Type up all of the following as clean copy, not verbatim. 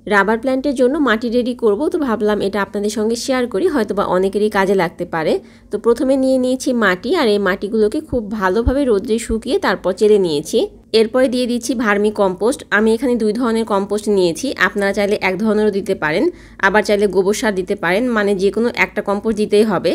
Rubber প্ল্যান্টের জন্য মাটি রেডি করব, তো ভাবলাম এটা আপনাদের সঙ্গে শেয়ার করি, হয়তোবা অনেকেরই কাজে লাগতে পারে। তো প্রথমে নিয়ে নিয়েছি মাটি, আর এই মাটিগুলোকে খুব ভালোভাবে রোদ্রে শুকিয়ে তারপর চেলে নিয়েছি। এরপরে দিয়ে দিচ্ছি ভার্মি কম্পোস্ট। আমি এখানে 2 ধরনের কম্পোস্ট নিয়েছি, আপনারা চাইলে এক ধরনেরও দিতে পারেন, আবার চাইলে গোবর সার দিতে পারেন, মানে যে কোনো একটা কম্পোস্ট দিতেই হবে।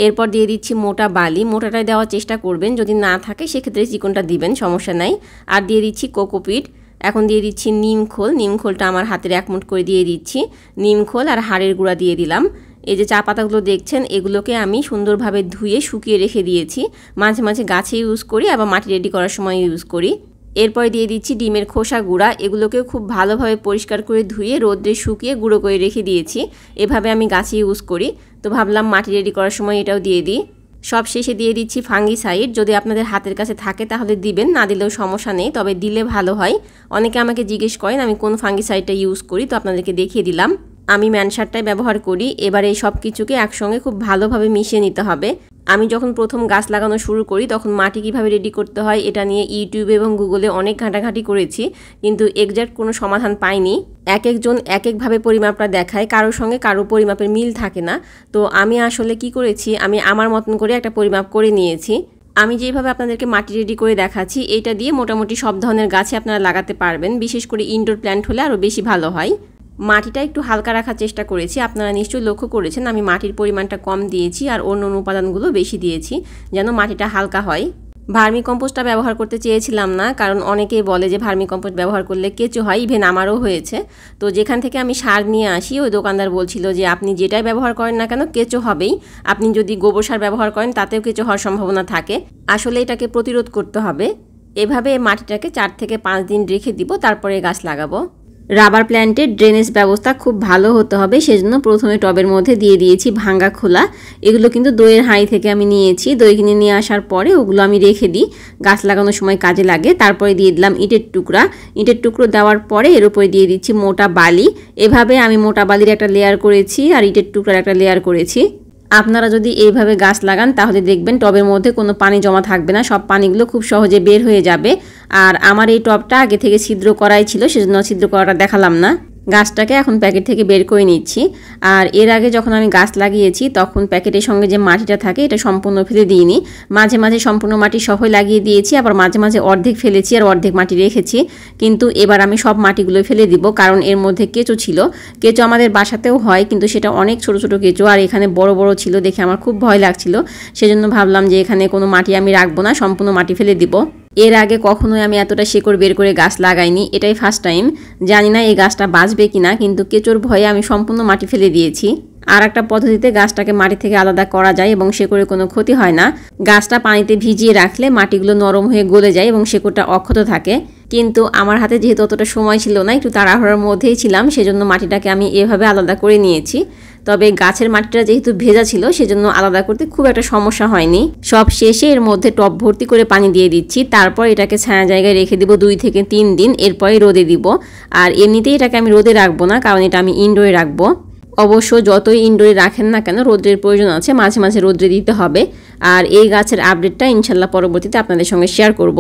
এরপর দিয়ে দিচ্ছি মোটা বালি, মোটাটাই দেওয়ার চেষ্টা করবেন, যদি না থাকে সেক্ষেত্রে চিকনটা দিবেন, সমস্যা নাই। আর দিয়ে দিচ্ছি কোকোপিট। এখন দিয়ে দিচ্ছি নিম খোল, নিম খোলটা আমার হাতের 1 মুঠ করে দিয়ে দিচ্ছি। নিম খোল আর হাড়ের গুঁড়া দিয়ে দিলাম। এই যে চা পাতাগুলো দেখছেন, এগুলোকে আমি সুন্দরভাবে ধুয়ে শুকিয়ে রেখে দিয়েছি। মাঝে মাঝে গাছে ইউজ করি, আবার মাটি রেডি করার সময় ইউজ করি। এরপরে দিয়ে দিচ্ছি ডিমের খোসা গুঁড়া, এগুলোকেও খুব ভালোভাবে পরিষ্কার করে ধুয়ে রোদ্রে শুকিয়ে গুঁড়ো করে রেখে দিয়েছি। এভাবে আমি গাছে ইউজ করি, তো ভাবলাম মাটি রেডি করার সময় এটাও দিয়ে দিই। সব শেষে দিয়ে দিচ্ছি ফাঙ্গিসাইড, যদি আপনাদের হাতের কাছে থাকে তাহলে দিবেন, না দিলেও সমস্যা নেই, তবে দিলে ভালো হয়। অনেকে আমাকে জিজ্ঞেস করেন আমি কোন ফাঙ্গিসাইডটা ইউজ করি, তো আপনাদেরকে দেখিয়ে দিলাম। আমি ম্যানসারটাই ব্যবহার করি। এবার এই সব কিছুকে একসঙ্গে খুব ভালোভাবে মিশিয়ে নিতে হবে। আমি যখন প্রথম গাছ লাগানো শুরু করি তখন মাটি কিভাবে রেডি করতে হয় এটা নিয়ে ইউটিউবে এবং গুগলে অনেক ঘাঁটাঘাঁটি করেছি, কিন্তু এক্সাক্ট কোনো সমাধান পাইনি। এক একজন এক একভাবে পরিমাপটা দেখায়, কারোর সঙ্গে কারো পরিমাপের মিল থাকে না। তো আমি আসলে কি করেছি, আমি আমার মতন করে একটা পরিমাপ করে নিয়েছি। আমি যেভাবে আপনাদেরকে মাটি রেডি করে দেখাচ্ছি, এইটা দিয়ে মোটামুটি সব ধরনের গাছে আপনারা লাগাতে পারবেন, বিশেষ করে ইনডোর প্ল্যান্ট হলে আরও বেশি ভালো হয়। মাটিটা একটু হালকা রাখার চেষ্টা করেছি, আপনারা নিশ্চয়ই লক্ষ্য করেছেন আমি মাটির পরিমাণটা কম দিয়েছি আর অন্য উপাদানগুলো বেশি দিয়েছি, যেন মাটিটা হালকা হয়। ভার্মি কম্পোস্টটা ব্যবহার করতে চেয়েছিলাম না, কারণ অনেকেই বলে যে ভার্মি কম্পোস্ট ব্যবহার করলে কেঁচো হয়, ইভেন আমারও হয়েছে। তো যেখান থেকে আমি সার নিয়ে আসি ওই দোকানদার বলছিল যে আপনি যেটাই ব্যবহার করেন না কেন কেঁচো হবেই, আপনি যদি গোবর সার ব্যবহার করেন তাতেও কেঁচো হওয়ার সম্ভাবনা থাকে। আসলে এটাকে প্রতিরোধ করতে হবে। এভাবে মাটিটাকে 4 থেকে 5 দিন রেখে দিব, তারপরে গাছ লাগাবো। রাবার প্ল্যান্টের ড্রেনেজ ব্যবস্থা খুব ভালো হতে হবে, সেজন্য প্রথমে টবের মধ্যে দিয়ে দিয়েছি ভাঙ্গা খোলা। এগুলো কিন্তু দইয়ের হাঁড়ি থেকে আমি নিয়েছি, দই কিনে নিয়ে আসার পরে ওগুলো আমি রেখে দিই, গাছ লাগানোর সময় কাজে লাগে। তারপরে দিয়ে দিলাম ইটের টুকরা, ইটের টুকরো দেওয়ার পরে এর উপরে দিয়ে দিচ্ছি মোটা বালি। এভাবে আমি মোটা বালির একটা লেয়ার করেছি আর ইটের টুকরার একটা লেয়ার করেছি। আপনারা যদি এইভাবে গাছ লাগান তাহলে দেখবেন টবের মধ্যে কোনো পানি জমা থাকবে না, সব পানিগুলো খুব সহজে বের হয়ে যাবে। আর আমার এই টবটা আগে থেকে ছিদ্র করাই ছিল, সেজন্য ছিদ্র করাটা দেখালাম না। গাছটাকে এখন প্যাকেট থেকে বের করে নিচ্ছি। আর এর আগে যখন আমি গাছ লাগিয়েছি তখন প্যাকেটের সঙ্গে যে মাটিটা থাকে এটা সম্পূর্ণ ফেলে দিইনি, মাঝে মাঝে সম্পূর্ণ মাটি সহই লাগিয়ে দিয়েছি, আবার মাঝে মাঝে অর্ধেক ফেলেছি আর অর্ধেক মাটি রেখেছি। কিন্তু এবার আমি সব মাটিগুলো ফেলে দিব, কারণ এর মধ্যে কেঁচো ছিল। কেঁচো আমাদের বাসাতেও হয়, কিন্তু সেটা অনেক ছোট ছোট কেঁচো, আর এখানে বড় বড় ছিল দেখে আমার খুব ভয় লাগছিল। সেজন্য ভাবলাম যে এখানে কোনো মাটি আমি রাখবো না, সম্পূর্ণ মাটি ফেলে দিব। এর আগে কখনোই আমি এতটা শিকড় বের করে গাছ লাগাইনি, এটাই ফার্স্ট টাইম। জানি না এই গাছটা বাঁচবে কিনা, কিন্তু কেঁচোর ভয়ে আমি সম্পূর্ণ মাটি ফেলে দিয়েছি। আর একটা পদ্ধতিতে গাছটাকে মাটি থেকে আলাদা করা যায় এবং শেকড়ে কোনো ক্ষতি হয় না। গাছটা পানিতে ভিজিয়ে রাখলে মাটিগুলো নরম হয়ে গলে যায় এবং শেকড়টা অক্ষত থাকে। কিন্তু আমার হাতে যেহেতু অতটা সময় ছিল না, একটু তাড়াহুড়োর মধ্যেই ছিলাম, সেজন্য মাটিটাকে আমি এভাবে আলাদা করে নিয়েছি। তবে গাছের মাটিটা যেহেতু ভেজা ছিল সেজন্য আলাদা করতে খুব একটা সমস্যা হয়নি। সব শেষে এর মধ্যে টব ভর্তি করে পানি দিয়ে দিচ্ছি, তারপর এটাকে ছায়া জায়গায় রেখে দিব 2 থেকে 3 দিন, এরপরে রোদে দিব। আর এমনিতেই এটাকে আমি রোদে রাখবো না, কারণ এটা আমি ইনডোরে রাখবো। অবশ্য যতই ইনডোরে রাখেন না কেন রোদ্রের প্রয়োজন আছে, মাঝে মাঝে রোদ্রে দিতে হবে। আর এই গাছের আপডেটটা ইনশাল্লাহ পরবর্তীতে আপনাদের সঙ্গে শেয়ার করব।